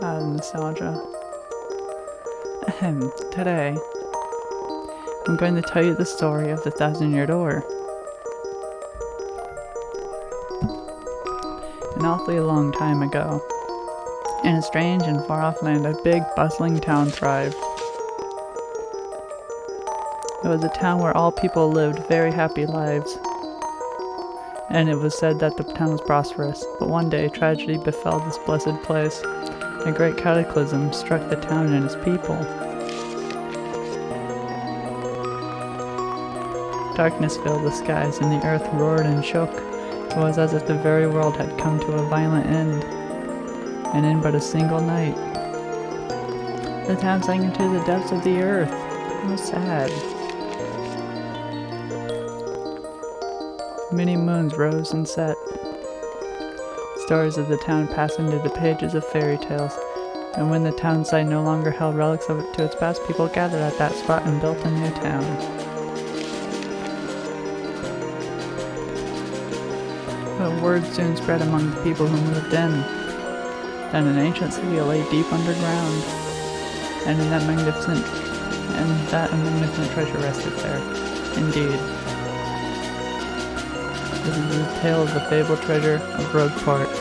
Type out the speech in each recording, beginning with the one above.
Nostalgia. Today, I'm going to tell you the story of the 1,000-Year Door. An awfully long time ago, in a strange and far-off land, a big, bustling town thrived. It was a town where all people lived very happy lives, and it was said that the town was prosperous. But one day, tragedy befell this blessed place. A great cataclysm struck the town and its people. Darkness filled the skies, and the earth roared and shook. It was as if the very world had come to a violent end, and in but a single night. The town sank into the depths of the earth. How sad. Many moons rose and set. Stories of the town passed into the pages of fairy tales, and when the town site no longer held relics of it to its past, people gathered at that spot and built a new town. But word soon spread among the people who moved in that an ancient city lay deep underground, and that a magnificent treasure rested there. Indeed. This is the tale of the fabled treasure of WrightKnight.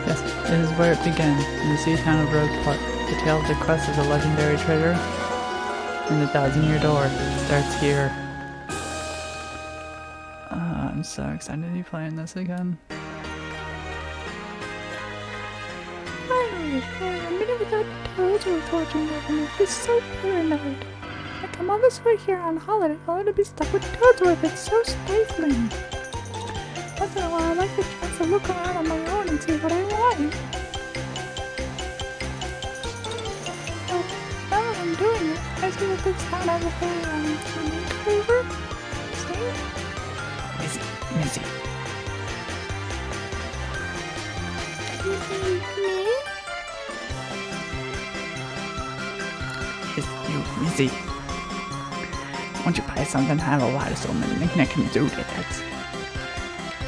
Yes, it is where it began, in the sea town of WrightKnight. The tale of the quest of the legendary treasure and the 1,000-Year Door starts here. I'm so excited to be playing this again. Finally, a minute without toads was watching over me. He's so paranoid. I come all this way here on holiday only to be stuck with toads with it. It's so stifling. Once in a while, I like the chance to look around on my own and see what I want. So, now that I'm doing it, I see that this town has a very unique flavor. See? Missy. Me? It's you, Missy. Won't you buy something? I have a lot of so many knick-knack and doodads.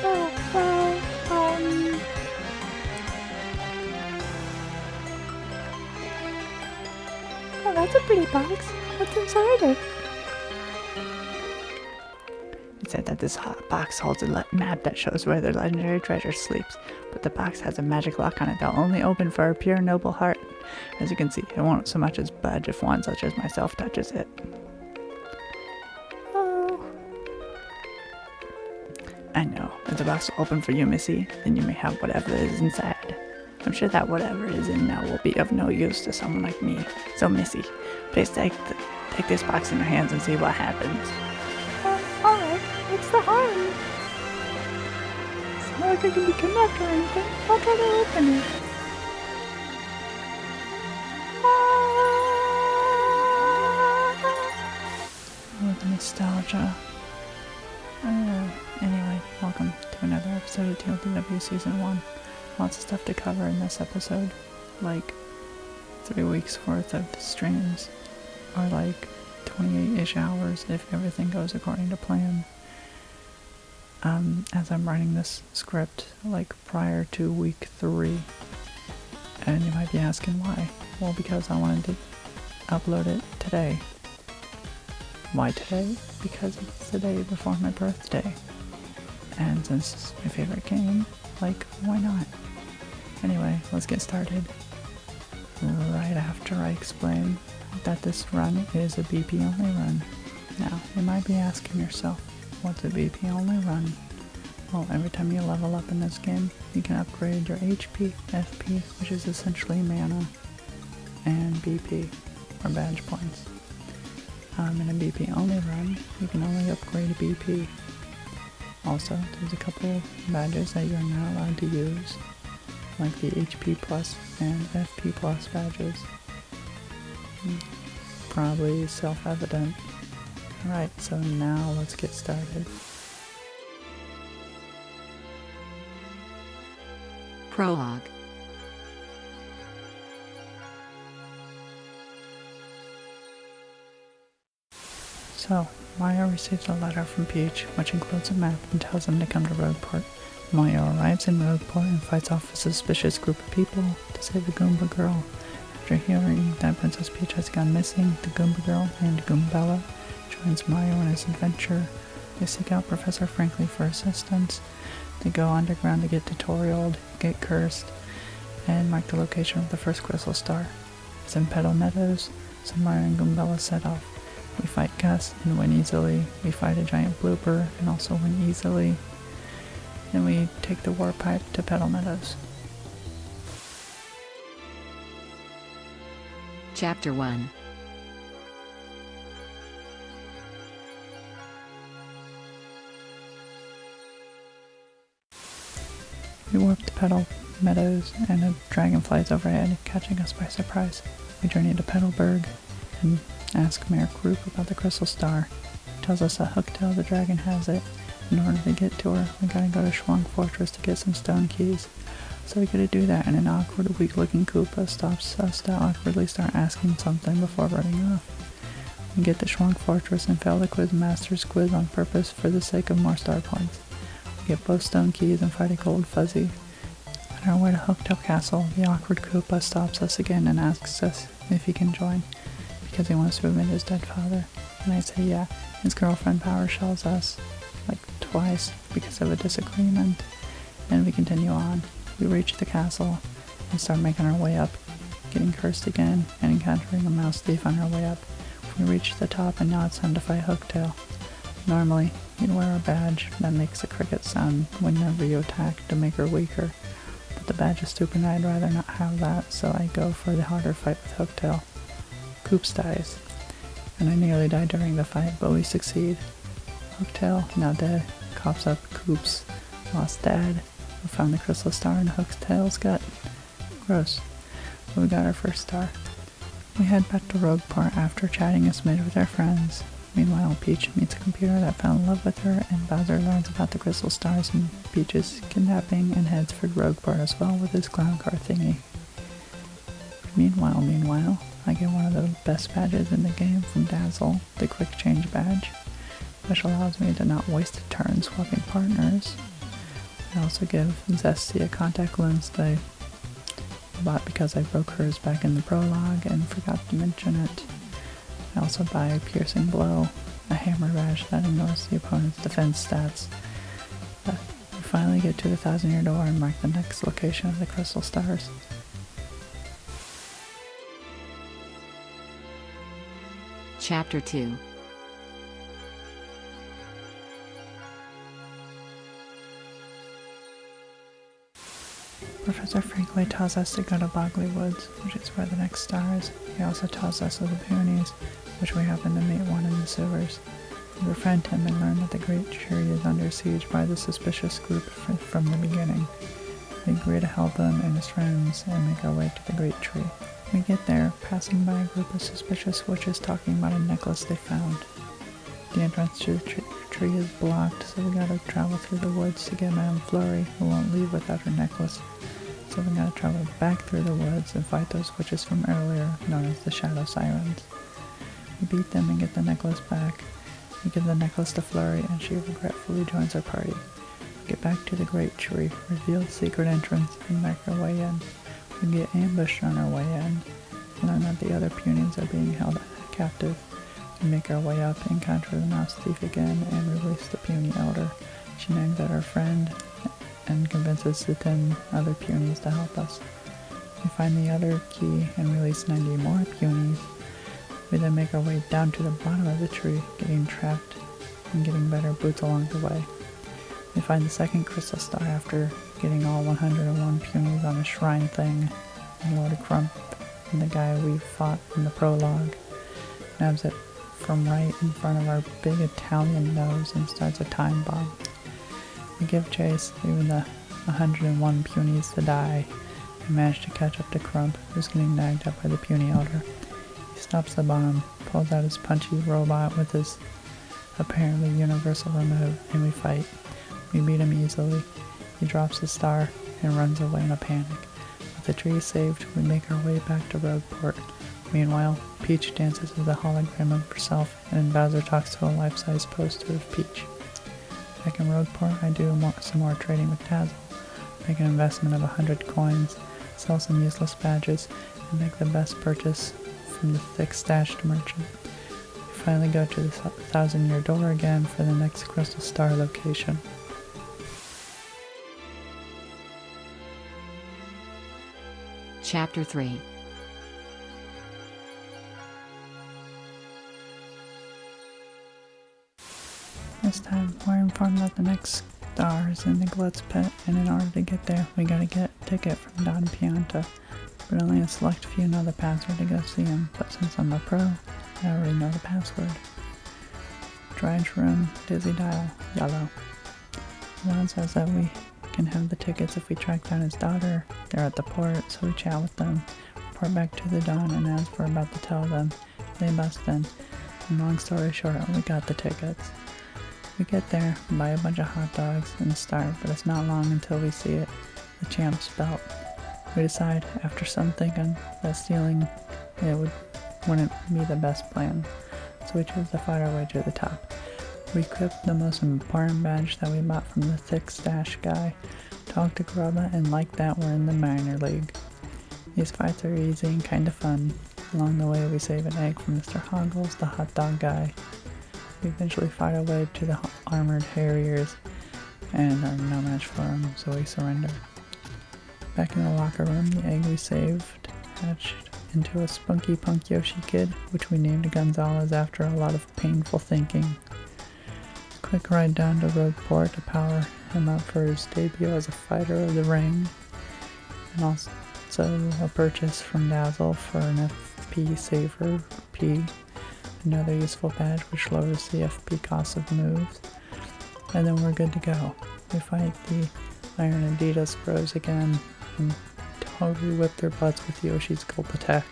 Oh, well, oh, that's a pretty box. What's inside it? It said that this box holds a map that shows where the legendary treasure sleeps, but the box has a magic lock on it that'll only open for a pure noble heart. As you can see, it won't so much as budge if one such as myself touches it. Oh. I know, if the box will open for you, Missy, then you may have whatever is inside. I'm sure that whatever is in now will be of no use to someone like me. So, Missy, please take this box in your hands and see what happens. Alright. What's the harm? It's not like I can be kidnapped or anything. I'll try to open it. Oh, the nostalgia. Anyway, welcome to another episode of TLDW Season 1. Lots of stuff to cover in this episode, like 3 weeks worth of streams, or like 28-ish hours if everything goes according to plan. As I'm writing this script, like prior to week 3. And you might be asking why. Well, because I wanted to upload it today. Why today? Because it's the day before my birthday. And since it's my favorite game, like, why not? Anyway, let's get started. Right after I explain that this run is a BP only run. Now, you might be asking yourself, what's a BP only run? Well, every time you level up in this game, you can upgrade your HP, FP, which is essentially mana, and BP, or badge points. In a BP only run, you can only upgrade BP. Also, there's a couple of badges that you're not allowed to use, like the HP plus and FP plus badges. Probably self-evident. Alright, so now let's get started. Prologue. So, Maya receives a letter from Peach, which includes a map and tells him to come to Rogueport. Mario arrives in Rogueport and fights off a suspicious group of people to save the Goomba Girl. After hearing that Princess Peach has gone missing, the Goomba Girl, named Goombella, joins Mario in his adventure. They seek out Professor Franklin for assistance. They go underground to get tutorialed, get cursed, and mark the location of the first crystal star. It's in Petal Meadows, so Mario and Goombella set off. We fight Gus and win easily. We fight a giant blooper and also win easily. Then we take the warp pipe to Petal Meadows. Chapter 1. We warp to Petal Meadows and a dragon flies overhead, catching us by surprise. We journey to Petalburg and ask Mayor Kroop about the crystal star. He tells us that Hooktail the dragon has it. In order to get to her, we gotta go to Schwung Fortress to get some stone keys. So we gotta do that, and an awkward, weak-looking Koopa stops us to awkwardly start asking something before running off. We get to Schwung Fortress and fail the Quizmaster's quiz on purpose for the sake of more star points. We get both stone keys and fight a Gold Fuzzy. On our way to Hooktail Castle, the awkward Koopa stops us again and asks us if he can join, because he wants to avenge his dead father. And I say yeah. His girlfriend Power shells us, like twice, because of a disagreement. And we continue on. We reach the castle and start making our way up, getting cursed again and encountering a mouse thief on our way up. We reach the top and now it's time to fight Hooktail. Normally, you'd wear a badge that makes a cricket sound whenever you attack to make her weaker. But the badge is stupid and I'd rather not have that, so I go for the harder fight with Hooktail. Koops dies, and I nearly die during the fight, but we succeed. Hooktail, now dead, coughs up Koops, lost dad. We found the crystal star in Hooktail's gut. Gross. But we got our first star. We head back to Rogueport after chatting a smidge with our friends. Meanwhile, Peach meets a computer that fell in love with her, and Bowser learns about the crystal stars and Peach's kidnapping and heads for Rogueport as well with his clown car thingy. Meanwhile, I get one of the best badges in the game from Dazzle, the Quick Change badge, which allows me to not waste a turn swapping partners. I also give Zesty a contact lens that I bought because I broke hers back in the prologue and forgot to mention it. I also buy a Piercing Blow, a hammer badge that ignores the opponent's defense stats. We finally get to the 1,000-year door and mark the next location of the crystal stars. Chapter 2. Professor Franklin tells us to go to Bogley Woods, which is where the next star is. He also tells us of the Peonies, which we happen to meet one in the sewers. We befriend him and learn that the Great Tree is under siege by the suspicious group from the beginning. We agree to help him and his friends and make our way to the Great Tree. We get there, passing by a group of suspicious witches talking about a necklace they found. The entrance to the tree is blocked, so we gotta travel through the woods to get Madame Flurry, who won't leave without her necklace. So we gotta travel back through the woods and fight those witches from earlier, known as the Shadow Sirens. We beat them and get the necklace back. We give the necklace to Flurry and she regretfully joins our party. We get back to the Great Tree, reveal the secret entrance, and make our way in. We get ambushed on our way in, and learn that the other Peonies are being held captive. We make our way up, encounter the Mouse Thief again, and release the Peony Elder. She nags at our friend and convinces the 10 other Peonies to help us. We find the other key and release 90 more Peonies. We then make our way down to the bottom of the tree, getting trapped and getting better boots along the way. We find the second crystal star after getting all 101 Peonies on a shrine thing, and Lord Crump and the guy we fought in the prologue nabs it from right in front of our big Italian nose and starts a time bomb. We give chase, leaving the 101 Peonies to die, and manage to catch up to Crump, who's getting nagged up by the Peony Elder. He stops the bomb, pulls out his punchy robot with his apparently universal remote, and we fight. We beat him easily. He drops his star and runs away in a panic. With the tree saved, we make our way back to Rogueport. Meanwhile, Peach dances with a hologram of herself, and Bowser talks to a life-size poster of Peach. Back in Roadport, I do some more trading with Dazzle. Make an investment of 100 coins, sell some useless badges, and make the best purchase from the thick-stashed merchant. We finally go to the 1,000-year door again for the next Crystal Star location. Chapter 3. This time, we're informed that the next star is in the Glitz pit, and in order to get there, we gotta get a ticket from Don Pianta. But only a select few know the password to go see him, but since I'm a pro, I already know the password. Dredge Room, Dizzy Dial, yellow. Ron says that we can have the tickets if we track down his daughter. They're at the port, so we chat with them, report back to the Don, and as we're about to tell them, they bust in. And long story short, we got the tickets. We get there, buy a bunch of hot dogs, and start, but it's not long until we see it, the champ's belt. We decide, after some thinking, that stealing it wouldn't be the best plan, so we choose to fight our way to the top. We equip the most important badge that we bought from the thick stash guy, talk to Grubba, and like that we're in the minor league. These fights are easy and kinda fun. Along the way we save an egg from Mr. Hoggles, the hot dog guy. We eventually fight our way to the armored harriers and are no match for them, so we surrender. Back in the locker room, the egg we saved hatched into a spunky punk Yoshi kid, which we named Gonzalez after a lot of painful thinking. Quick ride down to Roadport to power him up for his debut as a fighter of the ring, and also a purchase from Dazzle for an FP Saver P, another useful badge which lowers the FP cost of moves, and then we're good to go. We fight the Iron Adidas Bros again and totally whip their butts with Yoshi's gulp attack.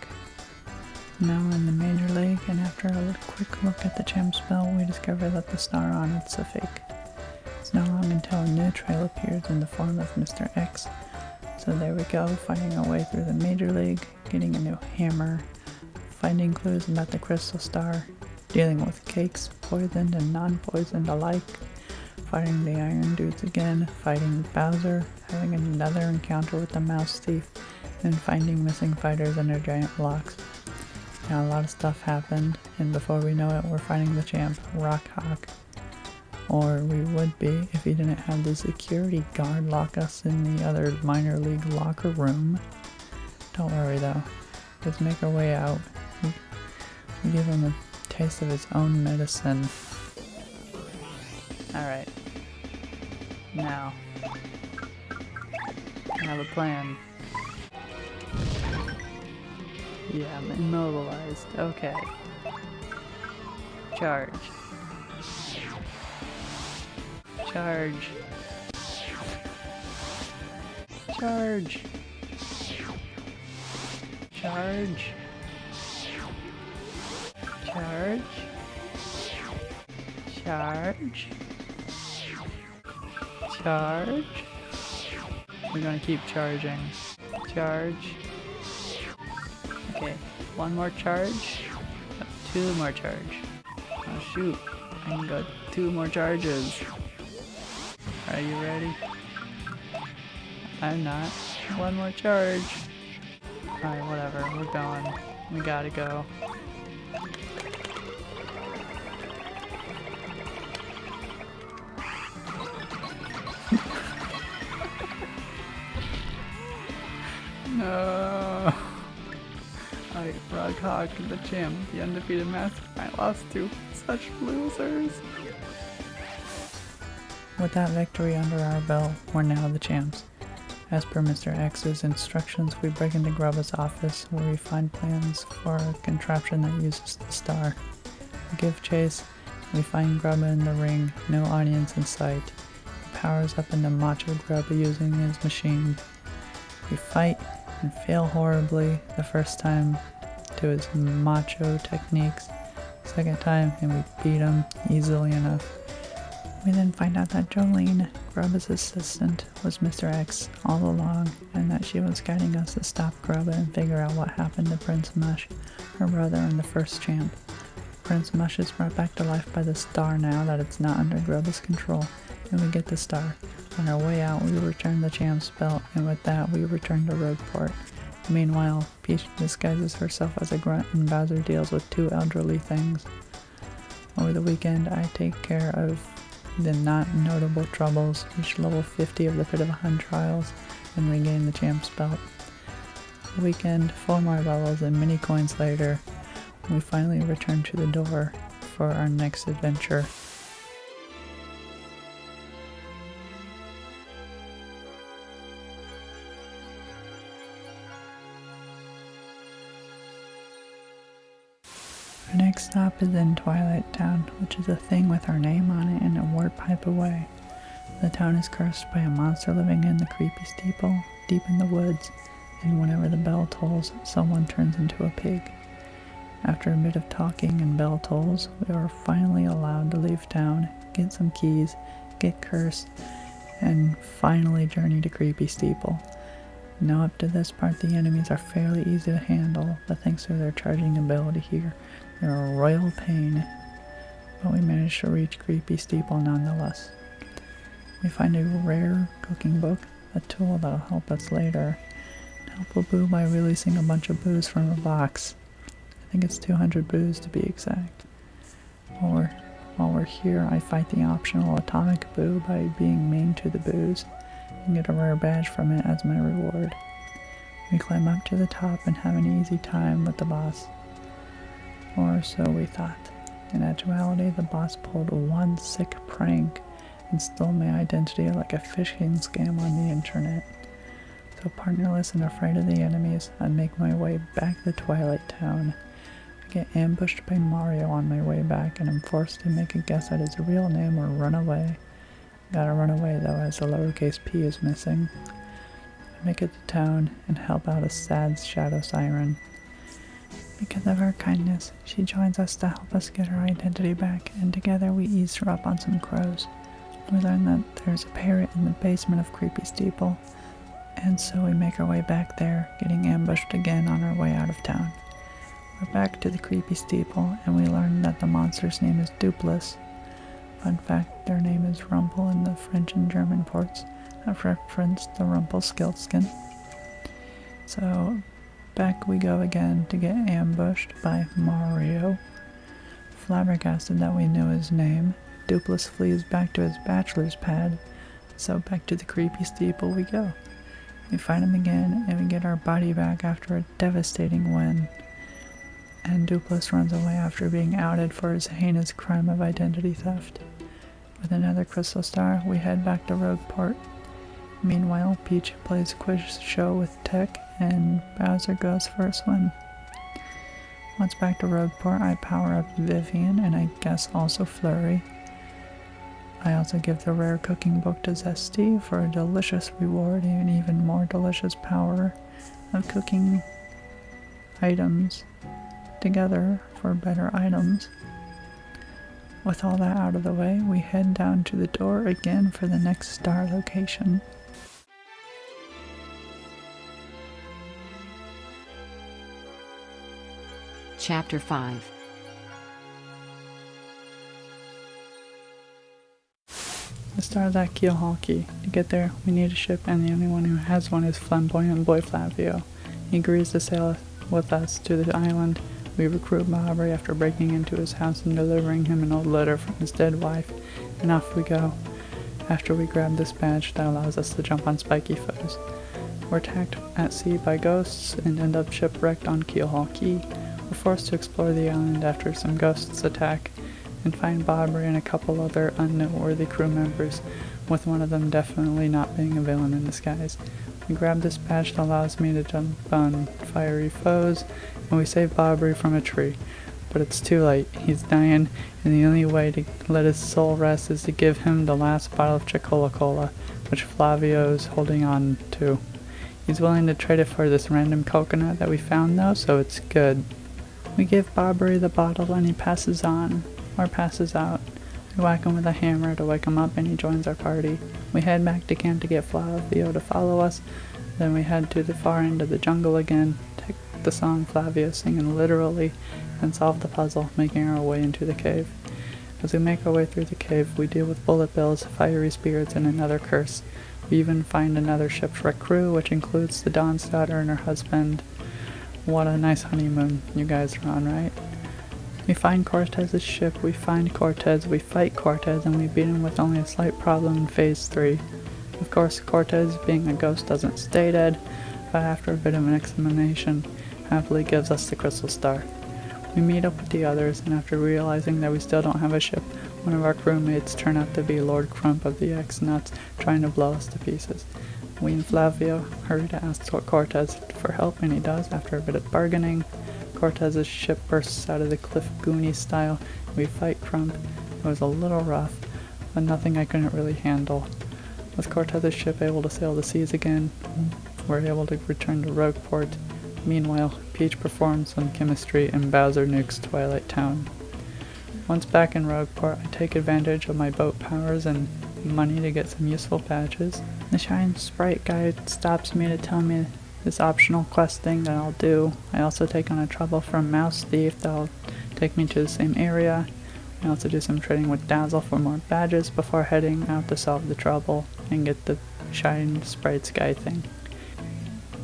Now in the Major League, and after a quick look at the champ's belt, we discover that the star on it's a fake. It's not long until a new trail appears in the form of Mr. X. So there we go, fighting our way through the Major League, getting a new hammer, finding clues about the Crystal Star, dealing with cakes, poisoned and non-poisoned alike, fighting the Iron Dudes again, fighting Bowser, having another encounter with the Mouse Thief, and finding missing fighters and their giant blocks. Now a lot of stuff happened, and before we know it, we're fighting the champ, Rockhawk. Or we would be if he didn't have the security guard lock us in the other minor league locker room. Don't worry though, just make our way out. We give him a taste of his own medicine. Alright. Now. I have a plan. Yeah, I'm immobilized. Okay. Charge. Charge. Charge. Charge. Charge. Charge. Charge. We're gonna keep charging. Charge. Okay, one more charge. Two more charge. Oh shoot, I can go 2 more charges. Are you ready? I'm not. One more charge. Alright, whatever, we're going. We gotta go. No. Rockhawk, the champ, the undefeated master I lost to. Such losers. With that victory under our belt, we're now the champs. As per Mr. X's instructions, we break into Grubba's office where we find plans for a contraption that uses the star. We give chase, we find Grubba in the ring, no audience in sight. He powers up into Macho Grubba using his machine. We fight and fail horribly the first time to his macho techniques. Second time, and we beat him easily enough. We then find out that Jolene, Grubba's assistant, was Mr. X all along, and that she was guiding us to stop Grubba and figure out what happened to Prince Mush, her brother and the first champ. Prince Mush is brought back to life by the star now that it's not under Grubba's control, and we get the star. On our way out, we return the champ's belt, and with that, we return to Rogueport. Meanwhile, Peach disguises herself as a grunt, and Bowser deals with 2 elderly things. Over the weekend, I take care of the not notable troubles, reach level 50 of the Pit of a Hun trials, and regain the champ's belt. Weekend, 4 more levels, and many coins later, we finally return to the door for our next adventure. Our next stop is in Twilight Town, which is a thing with our name on it and a wart pipe away. The town is cursed by a monster living in the creepy steeple, deep in the woods, and whenever the bell tolls, someone turns into a pig. After a bit of talking and bell tolls, we are finally allowed to leave town, get some keys, get cursed, and finally journey to Creepy Steeple. Now up to this part, the enemies are fairly easy to handle, but thanks to their charging ability here, they're a royal pain. But we managed to reach Creepy Steeple nonetheless. We find a rare cooking book, a tool that'll help us later. Help a boo by releasing a bunch of boos from a box. I think it's 200 boos to be exact. While we're here, I fight the optional atomic boo by being mean to the boos, and get a rare badge from it as my reward. We climb up to the top and have an easy time with the boss. Or so we thought. In actuality, the boss pulled one sick prank and stole my identity like a phishing scam on the internet. So partnerless and afraid of the enemies, I make my way back to Twilight Town. I get ambushed by Mario on my way back, and I'm forced to make a guess at his real name or run away. Gotta run away though, as the lowercase p is missing. I make it to town and help out a sad shadow siren. Because of her kindness, she joins us to help us get her identity back, and together we ease her up on some crows. We learn that there's a parrot in the basement of Creepy Steeple, and so we make our way back there, getting ambushed again on our way out of town. We're back to the Creepy Steeple, and we learn that the monster's name is Dupless. Fun fact, their name is Rumple in the French and German ports, a reference to Rumpelstiltskin. So, back we go again to get ambushed by Mario. Flabbergasted that we knew his name, Dupless flees back to his bachelor's pad, so back to the Creepy Steeple we go. We fight him again, and we get our body back after a devastating win. And Dupless runs away after being outed for his heinous crime of identity theft. With another crystal star, we head back to Rogueport. Meanwhile, Peach plays quiz show with Tech, and Bowser goes for a swim. Once back to Rogueport, I power up Vivian, and I guess also Flurry. I also give the rare cooking book to Zesty for a delicious reward and even more delicious power of cooking items together for better items. With all that out of the way, we head down to the door again for the next star location. Chapter 5. The star is at Keelhaul Key. To get there, we need a ship, and the only one who has one is flamboyant boy Flavio. He agrees to sail with us to the island. We recruit Bobbery after breaking into his house and delivering him an old letter from his dead wife, and off we go. After we grab this badge that allows us to jump on spiky foes. We're attacked at sea by ghosts and end up shipwrecked on Keelhaul Key. We're forced to explore the island after some ghosts attack, and find Bobbery and a couple other unnoteworthy crew members, with one of them definitely not being a villain in disguise. We grab this badge that allows me to jump on fiery foes, and we save Bobbery from a tree. But it's too late. He's dying, and the only way to let his soul rest is to give him the last bottle of Chicola Cola, which Flavio's holding on to. He's willing to trade it for this random coconut that we found though, so it's good. We give Bobbery the bottle and he passes on, or passes out. We whack him with a hammer to wake him up and he joins our party. We head back to camp to get Flavio to follow us, then we head to the far end of the jungle again, the song Flavia singing literally, and solve the puzzle, making our way into the cave. As we make our way through the cave, we deal with bullet bills, fiery spirits, and another curse. We even find another shipwreck crew, which includes the Dawn's daughter and her husband. What a nice honeymoon you guys are on, right? We find Cortez's ship, we find Cortez, we fight Cortez, and we beat him with only a slight problem in Phase 3. Of course, Cortez, being a ghost, doesn't stay dead, but after a bit of an explanation, happily gives us the crystal star. We meet up with the others, and after realizing that we still don't have a ship, one of our crewmates turned out to be Lord Crump of the X-Nuts, trying to blow us to pieces. We and Flavia hurry to ask Cortez for help, and he does after a bit of bargaining. Cortez's ship bursts out of the cliff Goonie style. We fight Crump. It was a little rough, but nothing I couldn't really handle. With Cortez's ship able to sail the seas again, we're able to return to Rogueport. Meanwhile, Peach performs some chemistry and Bowser nukes Twilight Town. Once back in Rogueport, I take advantage of my boat powers and money to get some useful badges. The Shine Sprite guide stops me to tell me this optional quest thing that I'll do. I also take on a trouble from Mouse Thief that'll take me to the same area. I also do some trading with Dazzle for more badges before heading out to solve the trouble and get the Shine Sprites guy thing.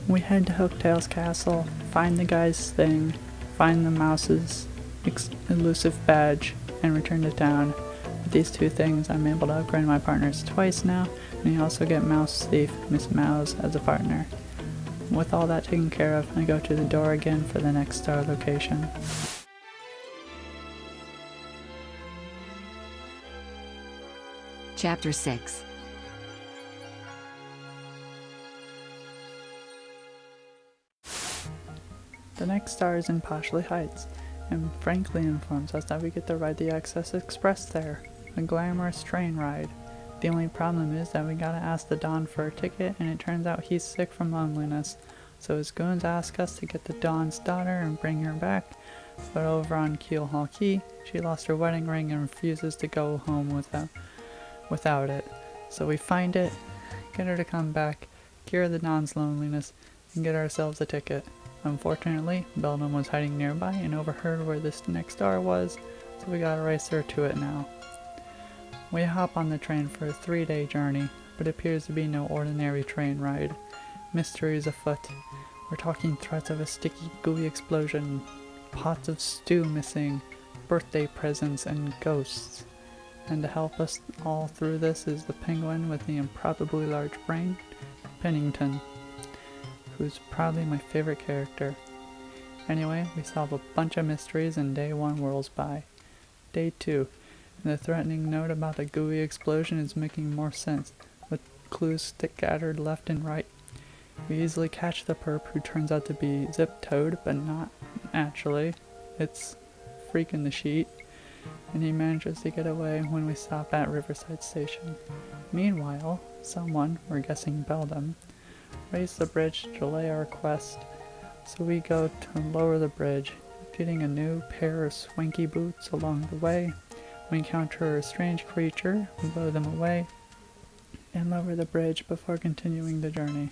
We head to Hooktail's castle, find the guy's thing, find the mouse's elusive badge, and return to town. With these two things, I'm able to upgrade my partners twice now, and I also get Mouse Thief, Miss Mouse, as a partner. With all that taken care of, I go to the door again for the next star location. Chapter 6. The next star is in Poshley Heights, and Franklin informs us that we get to ride the Access Express there, a glamorous train ride. The only problem is that we gotta ask the Don for a ticket, and it turns out he's sick from loneliness, so his goons ask us to get the Don's daughter and bring her back, but over on Keel Hall Key, she lost her wedding ring and refuses to go home without it. So we find it, get her to come back, cure the Don's loneliness, and get ourselves a ticket. Unfortunately, Beldam was hiding nearby and overheard where this next star was, so we gotta race her to it now. We hop on the train for a 3-day journey, but it appears to be no ordinary train ride. Mysteries afoot. We're talking threats of a sticky, gooey explosion, pots of stew missing, birthday presents, and ghosts. And to help us all through this is the penguin with the improbably large brain, Pennington, who's probably my favorite character. Anyway, we solve a bunch of mysteries and day 1 whirls by. Day 2. The threatening note about the gooey explosion is making more sense, with clues scattered left and right. We easily catch the perp, who turns out to be Zip Toad, but not actually. It's Freak in the Sheet, and he manages to get away when we stop at Riverside Station. Meanwhile, someone, we're guessing Beldam, raised the bridge to delay our quest, so we go to lower the bridge, getting a new pair of swanky boots along the way. We encounter a strange creature, we blow them away, and lower the bridge before continuing the journey.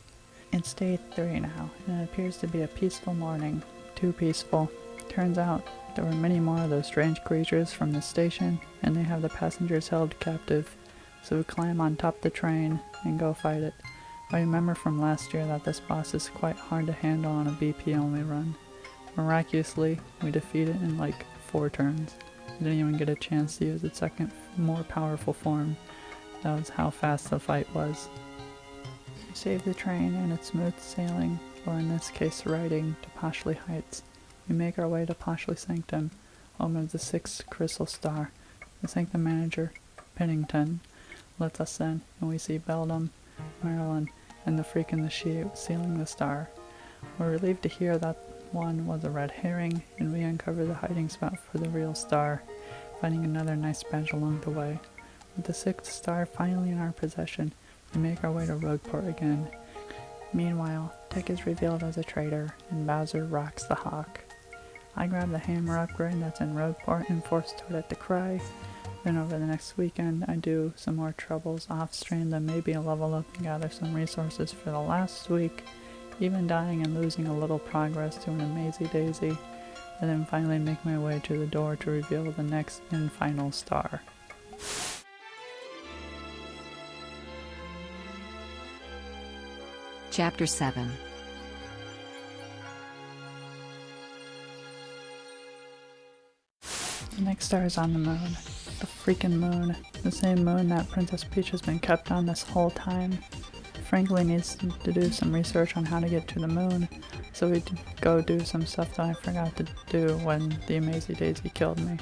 It's day 3 now, and it appears to be a peaceful morning. Too peaceful. Turns out there were many more of those strange creatures from the station, and they have the passengers held captive, so we climb on top of the train and go fight it. I remember from last year that this boss is quite hard to handle on a BP only run. Miraculously, we defeat it in like 4 turns. I didn't even get a chance to use its second, more powerful form. That was how fast the fight was. We save the train and it's smooth sailing, or in this case riding, to Poshley Heights. We make our way to Poshley Sanctum, home of the 6th Crystal Star. The Sanctum manager, Pennington, lets us in, and we see Beldam, Marilyn, and the Freak in the Sheet sealing the star. We're relieved to hear that one was a red herring, and we uncover the hiding spot for the real star, finding another nice badge along the way. With the 6th star finally in our possession, we make our way to Rogueport again. Meanwhile, Tick is revealed as a traitor, and Bowser rocks the hawk. I grab the hammer upgrade that's in Rogueport and force Toadette to cry. Then over the next weekend, I do some more troubles off-stream that maybe level up and gather some resources for the last week, even dying and losing a little progress to an Amazy Daisy, and then finally make my way to the door to reveal the next and final star. Chapter 7. The next star is on the moon. The freaking moon. The same moon that Princess Peach has been kept on this whole time. Frankly needs to do some research on how to get to the moon, so we go do some stuff that I forgot to do when the Amazy Daisy killed me.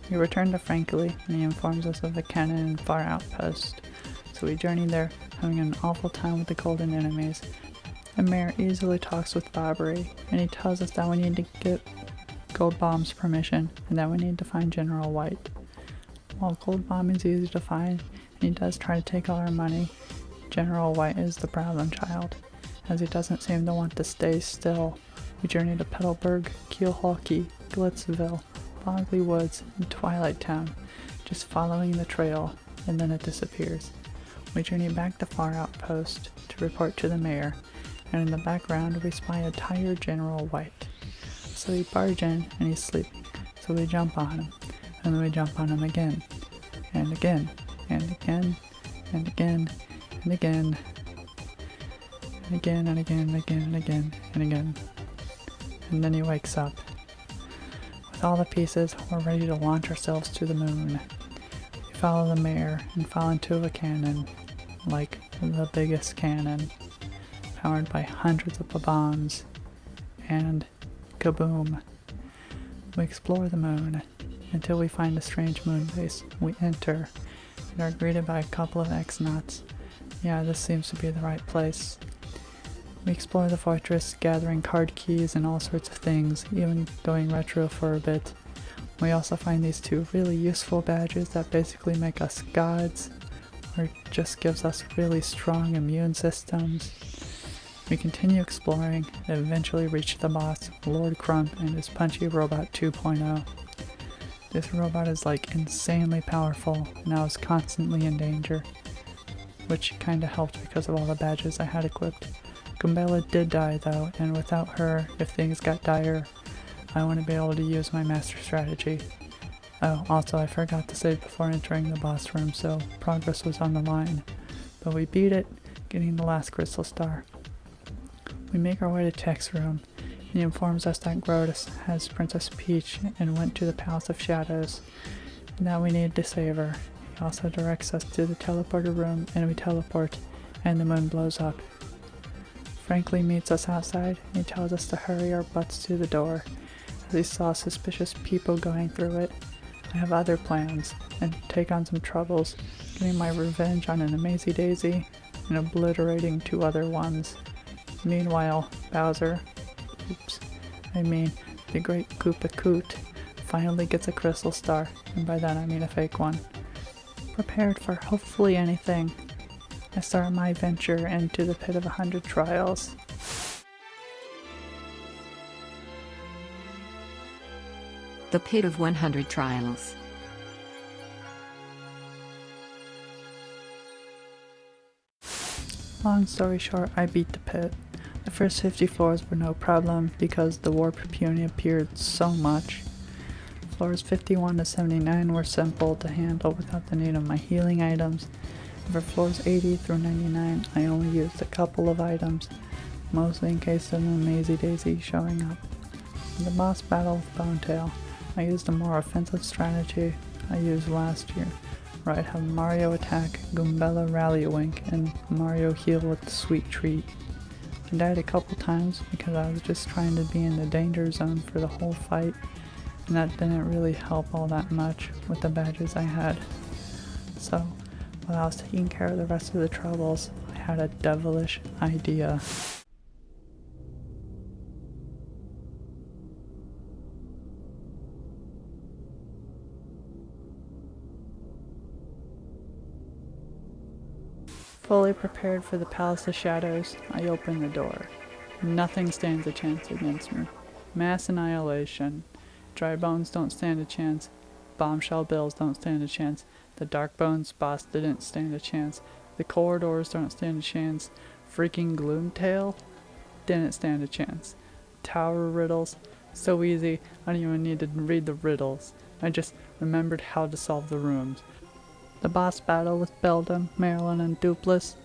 We return to Frankly, and he informs us of the cannon and far outpost. So we journey there, having an awful time with the golden enemies. The mayor easily talks with Bobbery, and he tells us that we need to get Gold Bomb's permission, and that we need to find General White. While Gold Bomb is easy to find, and he does try to take all our money, General White is the problem child, as he doesn't seem to want to stay still. We journey to Petalburg, Keelhawkey, Glitzville, Bogley Woods, and Twilight Town, just following the trail, and then it disappears. We journey back to Far Outpost to report to the mayor, and in the background we spy a tired General White. So we barge in, and he's sleeping, so we jump on him, and then we jump on him again, and again, and again, and again, and again, and again, and again, and again, and again, and again, and then he wakes up. With all the pieces, we're ready to launch ourselves to the moon. We follow the mayor and fall into a cannon, like the biggest cannon, powered by hundreds of bombs, and kaboom! We explore the moon until we find a strange moon base. We enter and are greeted by a couple of X-Nauts. Yeah, this seems to be the right place. We explore the fortress, gathering card keys and all sorts of things, even going retro for a bit. We also find these two really useful badges that basically make us gods, or just gives us really strong immune systems. We continue exploring and eventually reach the boss, Lord Crump, and his punchy robot 2.0. This robot is like insanely powerful, and I was constantly in danger, which kinda helped because of all the badges I had equipped. Gumbella did die though, and without her, if things got dire, I wouldn't be able to use my master strategy. Oh, also I forgot to save before entering the boss room, so progress was on the line. But we beat it, getting the last crystal star. We make our way to Tech's room. He informs us that Grotus has Princess Peach and went to the Palace of Shadows, and that we need to save her. He also directs us to the teleporter room, and we teleport, and the moon blows up. Frankly meets us outside, and he tells us to hurry our butts to the door, as he saw suspicious people going through it. I have other plans, and take on some troubles, getting my revenge on an Amazy Daisy, and obliterating 2 other ones. Meanwhile, Bowser, the Great Koopa Koot, finally gets a crystal star, and by that I mean a fake one. Prepared for hopefully anything, I start my venture into the pit of 100 trials. The Pit of 100 Trials. Long story short, I beat the pit. The first 50 floors were no problem because the warp puny appeared so much. Floors 51 to 79 were simple to handle without the need of my healing items. And for floors 80 through 99, I only used a couple of items, mostly in case of an Amazy Daisy showing up. In the boss battle with Bonetail, I used a more offensive strategy I used last year, where I'd have Mario attack, Goombella Rallywink, and Mario heal with the sweet treat. I died a couple times because I was just trying to be in the danger zone for the whole fight, and that didn't really help all that much with the badges I had. So, while I was taking care of the rest of the troubles, I had a devilish idea. Fully prepared for the Palace of Shadows, I open the door. Nothing stands a chance against me. Mass annihilation. Dry bones don't stand a chance. Bombshell bills don't stand a chance. The Dark Bones boss didn't stand a chance. The corridors don't stand a chance. Freaking Gloomtail? didn't stand a chance. Tower riddles, so easy, I didn't even need to read the riddles. I just remembered how to solve the rooms. The boss battle with Beldam, Marilyn, and Dupless,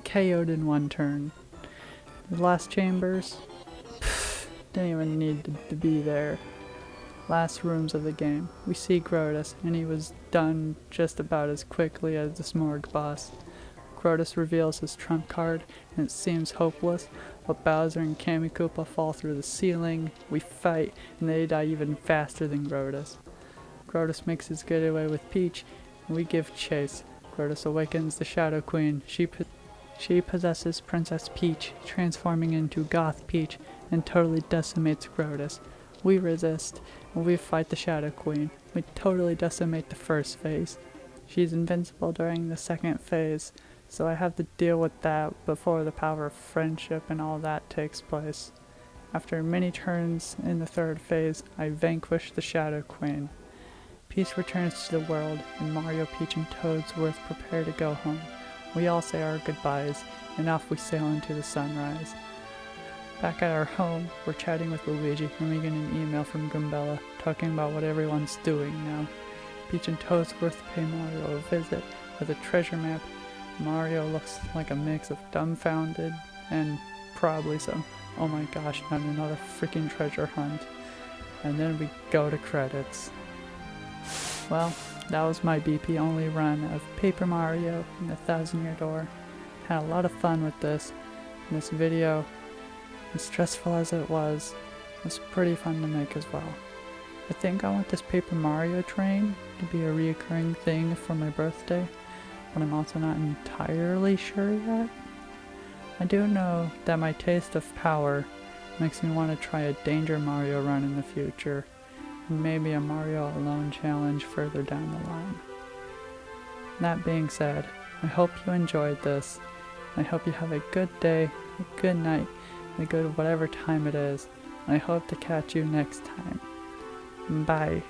KO'd in one turn. The last chambers, didn't even need to be there. Last rooms of the game, we see Grotus, and he was done just about as quickly as the Smorg boss. Grotus reveals his trump card, and it seems hopeless, but Bowser and Kamikoopa fall through the ceiling, we fight, and they die even faster than Grotus. Grotus makes his getaway with Peach, and we give chase. Grotus awakens the Shadow Queen. She possesses Princess Peach, transforming into Goth Peach, and totally decimates Grotus. We resist, and we fight the Shadow Queen. We totally decimate the first phase. She's invincible during the second phase, so I have to deal with that before the power of friendship and all that takes place. After many turns in the third phase, I vanquish the Shadow Queen. Peach returns to the world, and Mario, Peach, and Toadsworth prepare to go home. We all say our goodbyes, and off we sail into the sunrise. Back at our home, we're chatting with Luigi, and we get an email from Goombella talking about what everyone's doing now. Peach and Toadsworth pay Mario a visit with a treasure map. Mario looks like a mix of dumbfounded and probably some, oh my gosh, not another freaking treasure hunt. And then we go to credits. Well, that was my BP only run of Paper Mario and the Thousand Year Door. Had a lot of fun with this. And this video, as stressful as it was pretty fun to make as well. I think I want this Paper Mario train to be a reoccurring thing for my birthday, but I'm also not entirely sure yet. I do know that my taste of power makes me want to try a Danger Mario run in the future, and maybe a Mario Alone challenge further down the line. That being said, I hope you enjoyed this. I hope you have a good day, a good night, and a good whatever time it is. I hope to catch you next time. Bye.